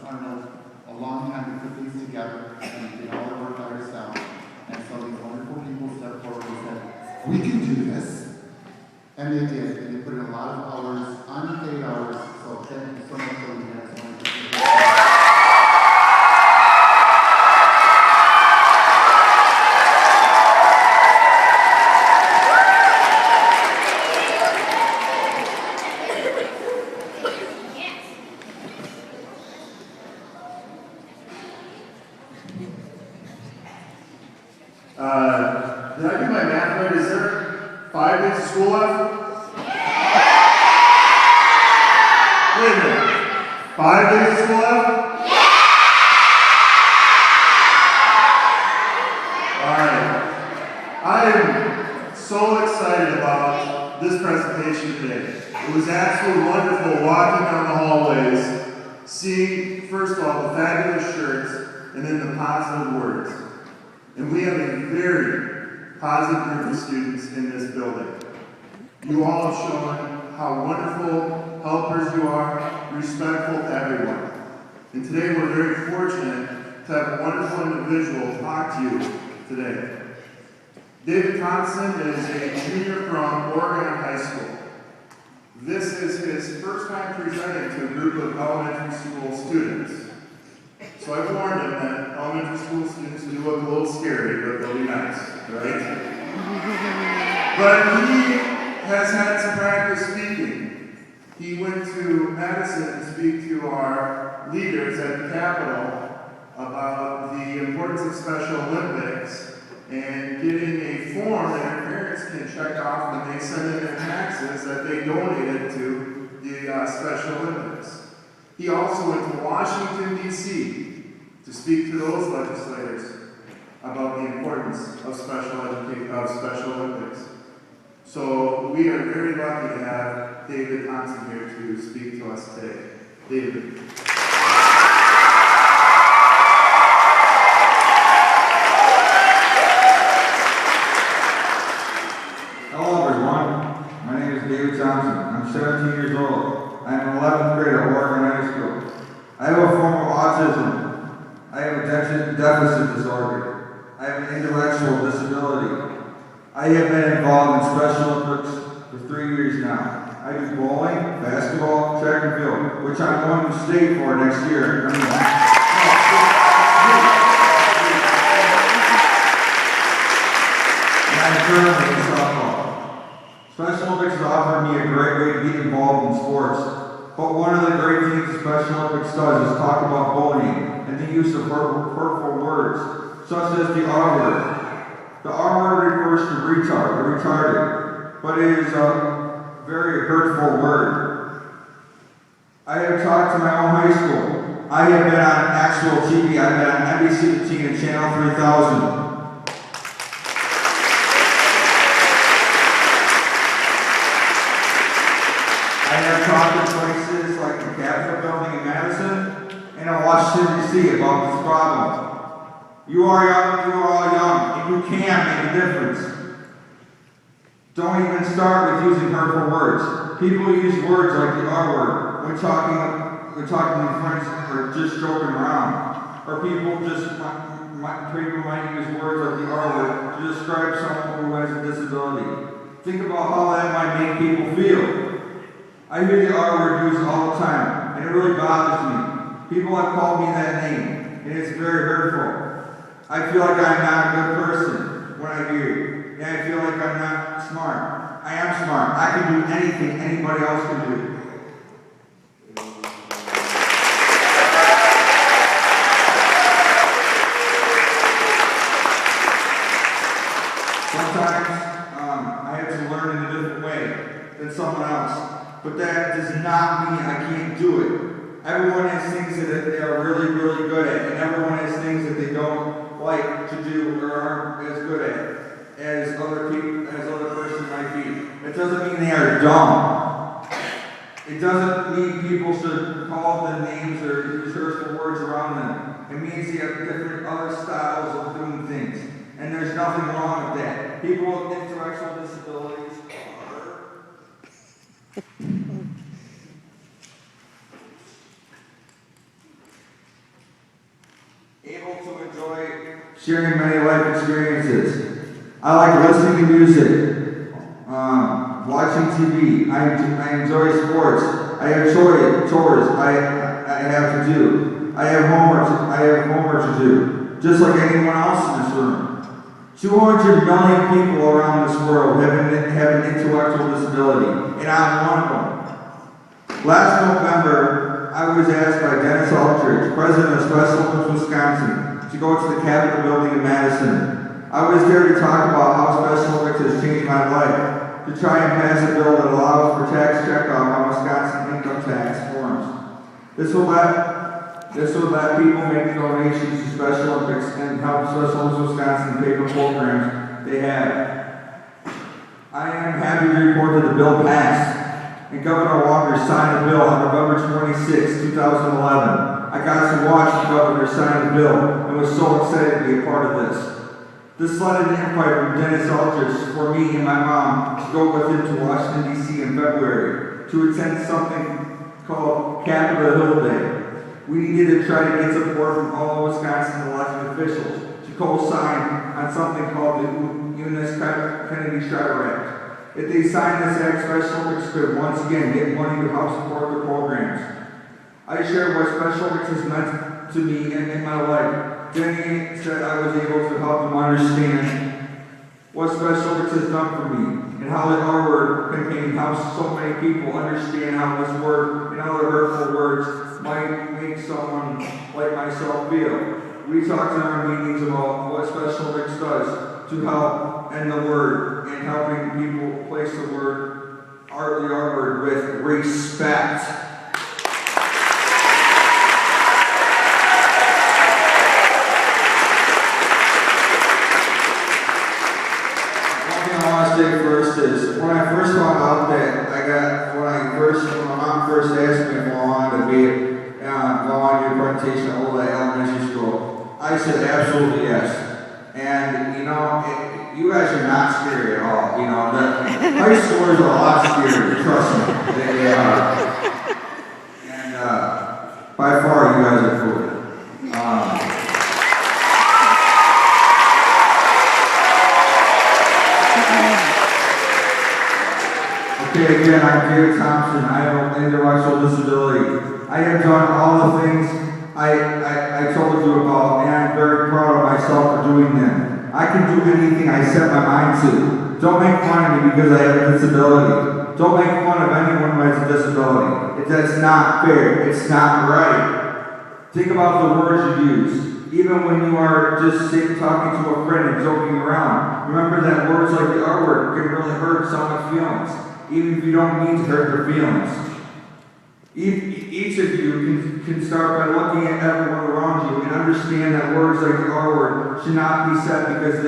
I don't know, a long time to put these together and get all the work by ourselves. And so these wonderful people stepped forward and said, we can do this. And they did. And they put in a lot of hours, unpaid hours. So thank you so much for doing that. Did I do my math right? Is there 5 days of school left? Wait a minute. 5 days of school left? Alright. I am so excited about this presentation today. It was absolutely wonderful walking down the hallways, seeing, first of all, the fabulous shirts, and then the positive words. And we have a very positive group of students in this building. You all have shown how wonderful helpers you are, respectful to everyone. And today we're very fortunate to have a wonderful individual talk to you today. David Thompson is a junior from Oregon High School. This is his first time presenting to a group of elementary school students. So I warned him that elementary school students do look a little scary, but they'll be nice, right? But he has had some practice speaking. He went to Madison to speak to our leaders at the Capitol about the importance of Special Olympics and getting a form that our parents can check off when they send in their taxes that they donated to the Special Olympics. He also went to Washington, D.C. to speak to those legislators about the importance of Special Olympics. So we are very lucky to have David Thompson here to speak to us today. David. Hello everyone, my name is David Thompson. I'm 17 years old. I'm in 11th grade at Oregon High School. I have a form of autism. I have a deficit disorder. I have an intellectual disability. I have been involved in Special Olympics for 3 years now. I do bowling, basketball, track and field, which I'm going to state for next year. And I'm currently in softball. Special Olympics has offered me a great way to get involved in sports. But one of the great things the Special Olympics does is talk about bullying and the use of hurtful words, such as the R word. The R word refers to retard or retarded, but it is a very hurtful word. I have talked to my own high school. I have been on actual TV. I've been on NBC 15 and Channel 3000. I have talked to places like the Capitol building in Madison and in Washington, D.C. about this problem. You are young, you are all young, and you can make a difference. Don't even start with using hurtful words. People use words like the R word when talking with friends or just joking around. Or people might use words like the R word to describe someone who has a disability. Think about how that might make people feel. I hear the R word used all the time, and it really bothers me. People have called me that name, and it's very hurtful. I feel like I'm not a good person when I hear it, and I feel like I'm not smart. I am smart. I can do anything anybody else can do. Sometimes I have to learn in a different way than someone else. But that does not mean I can't do it. Everyone has things that they are really, really good at, and everyone has things that they don't like to do or aren't as good at as other person might be. It doesn't mean they are dumb. It doesn't mean people should call them names or use hurtful words around them. It means they have different other styles of doing things. And there's nothing wrong with that. People with intellectual disabilities also enjoy sharing many life experiences. I like listening to music, watching TV. I enjoy sports. I enjoy chores I have to do. I have homework to do, just like anyone else in this room. 200 million people around this world have an intellectual disability, and I'm one of them. Last November, I was asked by Dennis Aldridge, president of Special Olympics Wisconsin, to go to the Capitol building in Madison. I was there to talk about how Special Olympics has changed my life, to try and pass a bill that allows for tax checkoff on Wisconsin income tax forms. This will let people make donations to Special Olympics and help Special Olympics Wisconsin pay for programs they have. I am happy to report that the bill passed, and Governor Walker signed the bill on November 26, 2011. I got to watch the governor sign the bill and was so excited to be a part of this. This led an invite from Dennis Aldridge for me and my mom to go with him to Washington, D.C. in February to attend something called Capitol Hill Day. We needed to try to get support from all Wisconsin elected officials to co-sign on something called the Eunice Kennedy Shriver Act. If they sign this act, Special Olympics could once again get money to help support their programs. I shared what Special Olympics has meant to me and in my life. Jenny said I was able to help them understand what Special Olympics has done for me and how the R word campaign helps so many people understand how this word and other hurtful words might make someone like myself feel. We talked in our meetings about what Special Olympics does to help end the word and helping people place the word, the R word, with respect. First is when I first found out that when my mom first asked me if I wanted to go on your presentation at Lodi Elementary School, I said absolutely yes. And you guys are not scary at all. The high schoolers are a lot scarier, trust me. They are. And by far, you guys are cool. Okay, again, I'm David Thompson. I have an intellectual disability. I have done all the things I told you about, and I'm very proud of myself for doing them. I can do anything I set my mind to. Don't make fun of me because I have a disability. Don't make fun of anyone who has a disability. That's not fair. It's not right. Think about the words you use. Even when you are just talking to a friend and joking around, remember that words like the R word can really hurt someone's feelings, even if you don't mean to hurt their feelings. Each of you can start by looking at everyone around you and understand that words like the R word should not be said because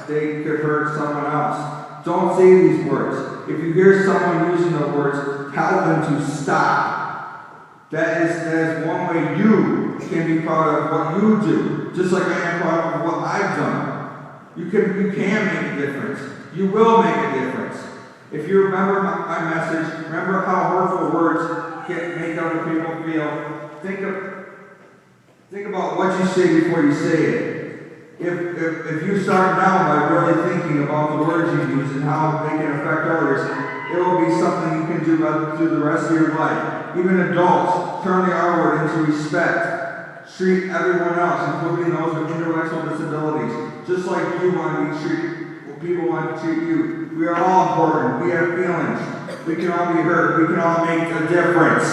they could hurt someone else. Don't say these words. If you hear someone using the words, tell them to stop. That is one way you can be proud of what you do, just like I am proud of what I've done. You can make a difference. You will make a difference. If you remember my message, remember how hurtful words can make other people feel. Think about what you say before you say it. If you start now by really thinking about the words you use and how they can affect others, it will be something you can do through the rest of your life. Even adults, turn the R word into respect. Treat everyone else, including those with intellectual disabilities, just like you want to be treated. People want to treat you. We are all important. We have feelings. We can all be hurt. We can all make a difference.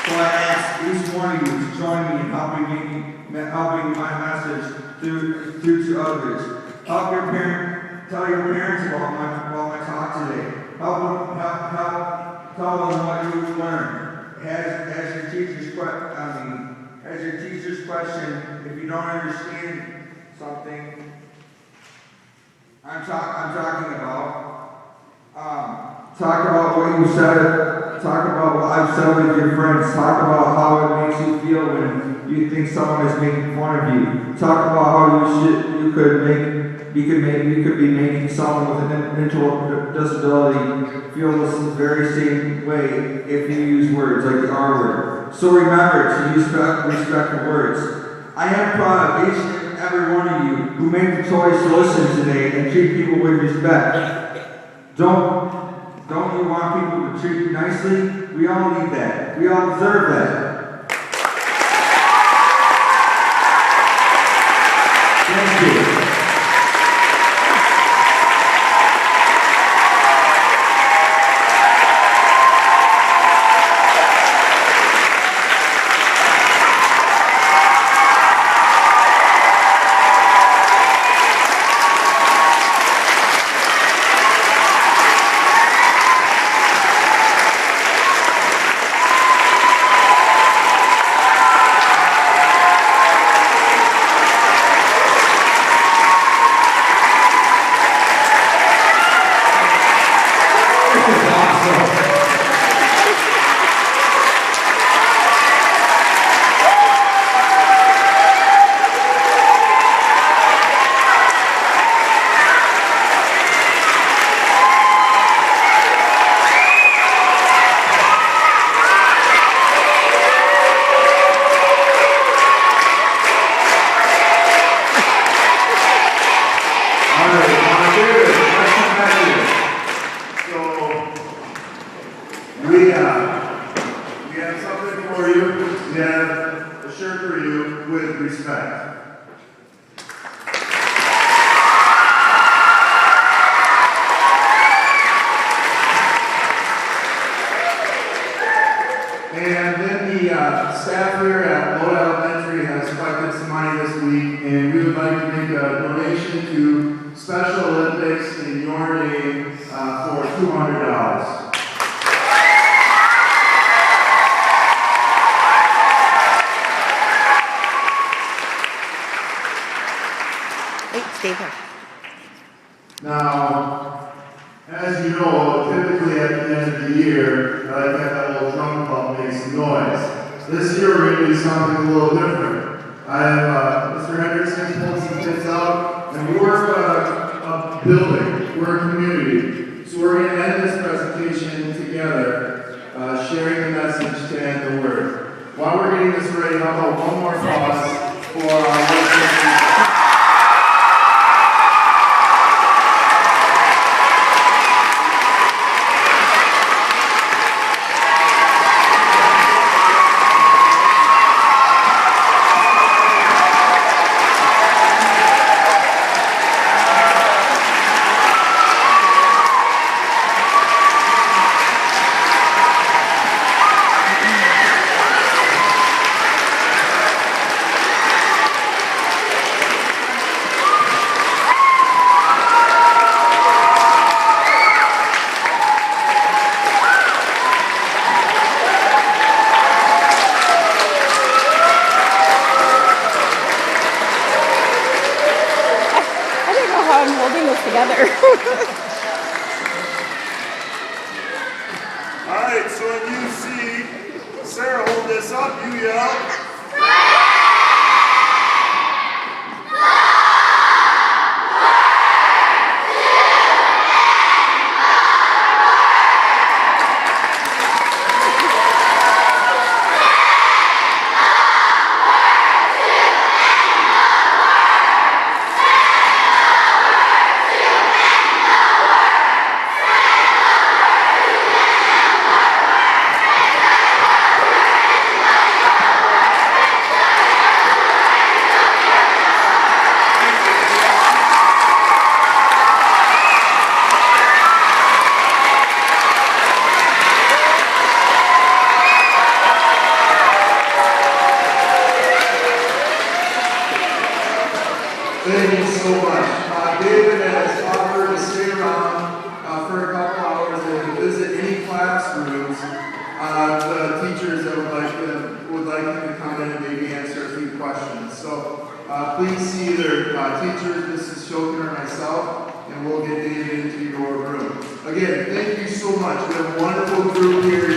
So I ask each one of you to join me in helping my message through to others. Tell your parents about my talk today. Tell them what you've learned. As your teacher's question, if you don't understand something, I'm talking about. Talk about what you said. Talk about what I've said with your friends. Talk about how it makes you feel when you think someone is making fun of you. Talk about how you could make you could be making someone with an intellectual disability feel the very same way if you use words like the R word. So remember to use respectful words. I am proud of each and every one of you who made the choice to listen today and treat people with respect. Don't you want people to treat you nicely? We all need that. We all deserve that. Thank you. We have something for you. We have a shirt for you with respect. And then the staff here at Lodi Elementary has collected some money this week, and we would like to make a donation to Special Olympics in your name for $200. Stay there. Now, as you know, typically at the end of the year, I get that little drum pump make some noise. This year we're going to do something a little different. I have Mr. Hendrickson pulled some kids out, and we're a building, we're a community. So we're going to end this presentation together, sharing the message to end the word. While we're getting this ready, how about one more pause for our I'm holding this together. All right, so when you see Sarah hold this up, you yell. Thank you so much. David has offered to stay around for a couple hours and visit any classrooms. The teachers that would like him to come in and maybe answer a few questions. So please see either teachers, Mrs. Shokin or myself, and we'll get David into your room. Again, thank you so much. We have a wonderful group here.